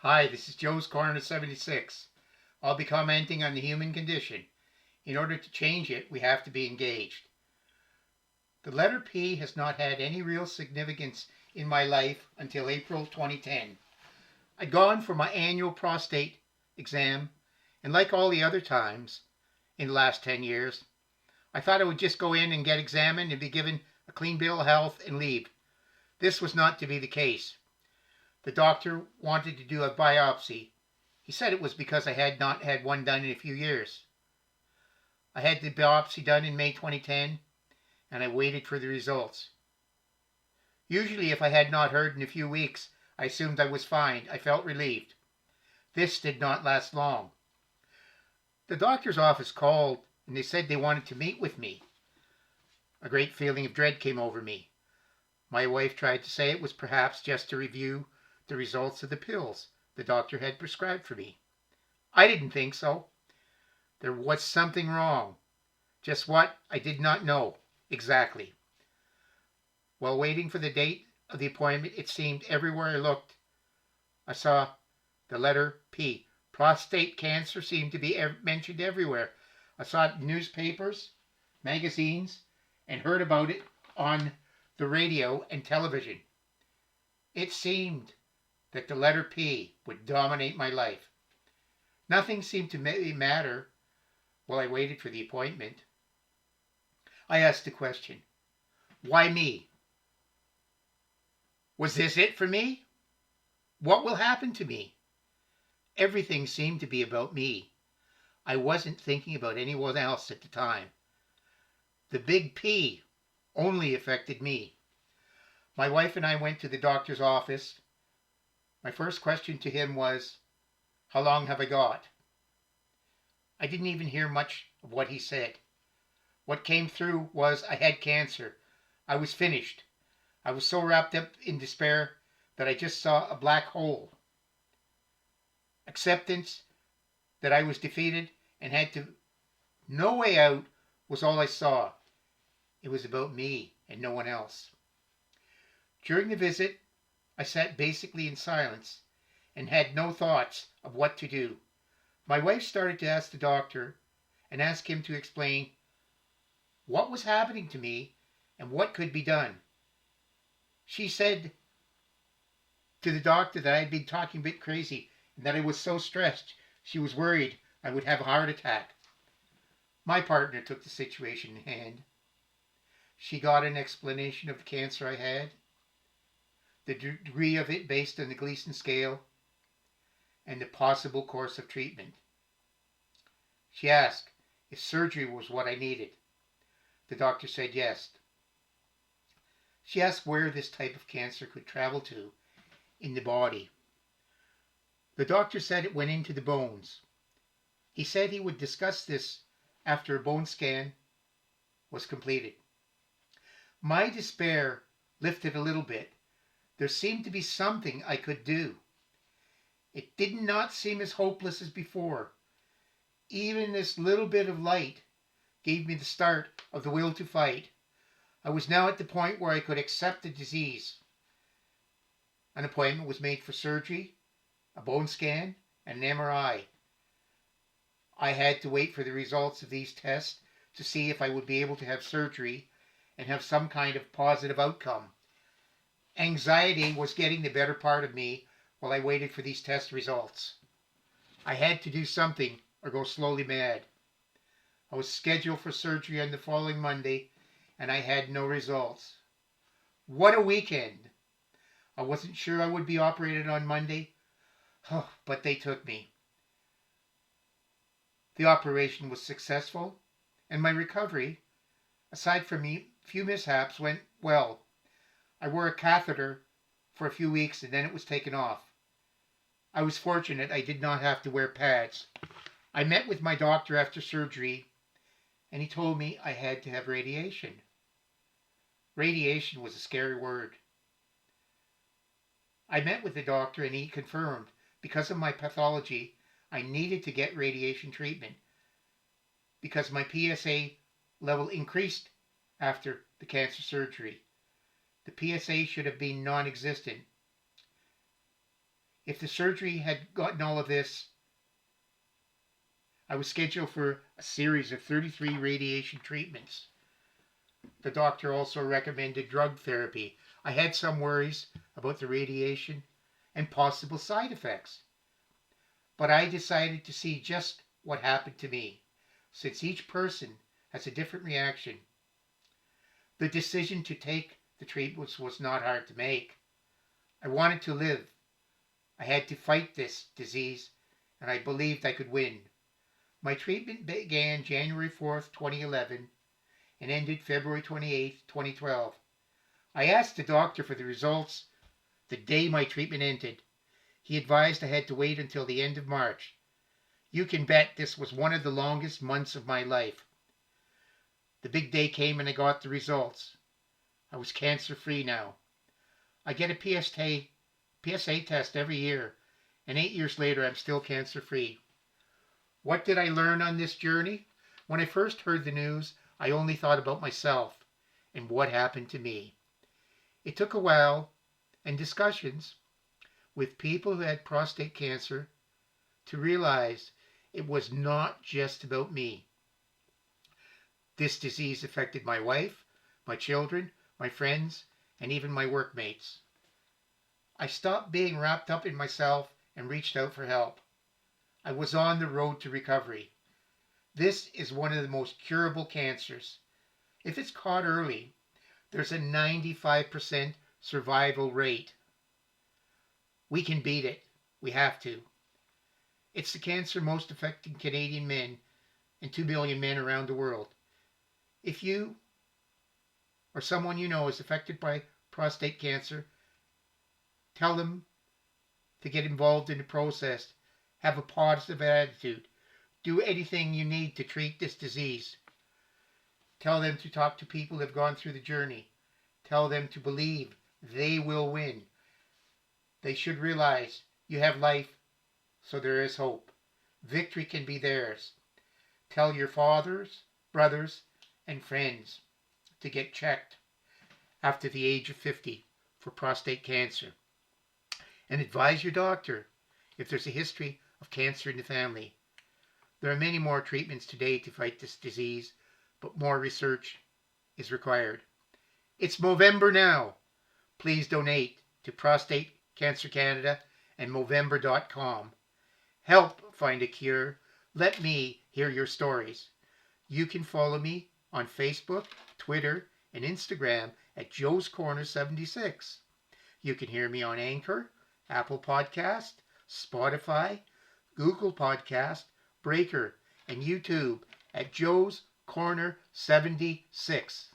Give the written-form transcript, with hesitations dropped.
Hi, this is Joe's Corner 76. I'll be commenting on the human condition. In order to change it, we have to be engaged. The letter P has not had any real significance in my life until April 2010. I'd gone for my annual prostate exam, and like all the other times in the last 10 years, I thought I would just go in and get examined and be given a clean bill of health and leave. This was not to be the case. The doctor wanted to do a biopsy. He said it was because I had not had one done in a few years. I had the biopsy done in May 2010, and I waited for the results. Usually, if I had not heard in a few weeks, I assumed I was fine. I felt relieved. This did not last long. The doctor's office called, and they said they wanted to meet with me. A great feeling of dread came over me. My wife tried to say it was perhaps just to review the results of the pills the doctor had prescribed for me. I didn't think so. There was something wrong. Just what, I did not know exactly. While waiting for the date of the appointment, it seemed everywhere I looked, I saw the letter P. Prostate cancer seemed to be mentioned everywhere. I saw it in newspapers, magazines, and heard about it on the radio and television. It seemed that the letter P would dominate my life. Nothing seemed to matter while I waited for the appointment. I asked the question, why me? Was this it for me? What will happen to me? Everything seemed to be about me. I wasn't thinking about anyone else at the time. The big P only affected me. My wife and I went to the doctor's office. My first question to him was, how long have I got? I didn't even hear much of what he said. What came through was I had cancer. I was finished. I was so wrapped up in despair that I just saw a black hole. Acceptance that I was defeated and had no way out was all I saw. It was about me and no one else. During the visit, I sat basically in silence and had no thoughts of what to do. My wife started to ask the doctor and ask him to explain what was happening to me and what could be done. She said to the doctor that I had been talking a bit crazy and that I was so stressed she was worried I would have a heart attack. My partner took the situation in hand. She got an explanation of the cancer I had, the degree of it based on the Gleason scale, and the possible course of treatment. She asked if surgery was what I needed. The doctor said yes. She asked where this type of cancer could travel to in the body. The doctor said it went into the bones. He said he would discuss this after a bone scan was completed. My despair lifted a little bit. There seemed to be something I could do. It did not seem as hopeless as before. Even this little bit of light gave me the start of the will to fight. I was now at the point where I could accept the disease. An appointment was made for surgery, a bone scan, and an MRI. I had to wait for the results of these tests to see if I would be able to have surgery and have some kind of positive outcome. Anxiety was getting the better part of me while I waited for these test results. I had to do something or go slowly mad. I was scheduled for surgery on the following Monday, and I had no results. What a weekend! I wasn't sure I would be operated on Monday, but they took me. The operation was successful, and my recovery, aside from a few mishaps, went well. I wore a catheter for a few weeks and then it was taken off. I was fortunate I did not have to wear pads. I met with my doctor after surgery and he told me I had to have radiation. Radiation was a scary word. I met with the doctor and he confirmed because of my pathology I needed to get radiation treatment because my PSA level increased after the cancer surgery. The PSA should have been non-existent. If the surgery had gotten all of this, I was scheduled for a series of 33 radiation treatments. The doctor also recommended drug therapy. I had some worries about the radiation and possible side effects, but I decided to see just what happened to me, since each person has a different reaction. The decision to take the treatments was not hard to make. I wanted to live. I had to fight this disease, and I believed I could win. My treatment began January 4th, 2011, and ended February 28th, 2012. I asked the doctor for the results the day my treatment ended. He advised I had to wait until the end of March. You can bet this was one of the longest months of my life. The big day came and I got the results. I was cancer-free now. I get a PSA test every year, and 8 years later I'm still cancer-free. What did I learn on this journey? When I first heard the news, I only thought about myself and what happened to me. It took a while and discussions with people who had prostate cancer to realize it was not just about me. This disease affected my wife, my children, my friends, and even my workmates. I stopped being wrapped up in myself and reached out for help. I was on the road to recovery. This is one of the most curable cancers. If it's caught early, there's a 95% survival rate. We can beat it. We have to. It's the cancer most affecting Canadian men and 2 million men around the world. If you or someone you know is affected by prostate cancer, tell them to get involved in the process. Have a positive attitude. Do anything you need to treat this disease. Tell them to talk to people who have gone through the journey. Tell them to believe they will win. They should realize you have life, so there is hope. Victory can be theirs. Tell your fathers, brothers, and friends to get checked after the age of 50 for prostate cancer. And advise your doctor if there's a history of cancer in the family. There are many more treatments today to fight this disease, but more research is required. It's Movember now. Please donate to Prostate Cancer Canada and Movember.com. Help find a cure. Let me hear your stories. You can follow me on Facebook, Twitter, and Instagram at Joe's Corner 76. You can hear me on Anchor, Apple Podcast, Spotify, Google Podcast, Breaker, and YouTube at Joe's Corner 76.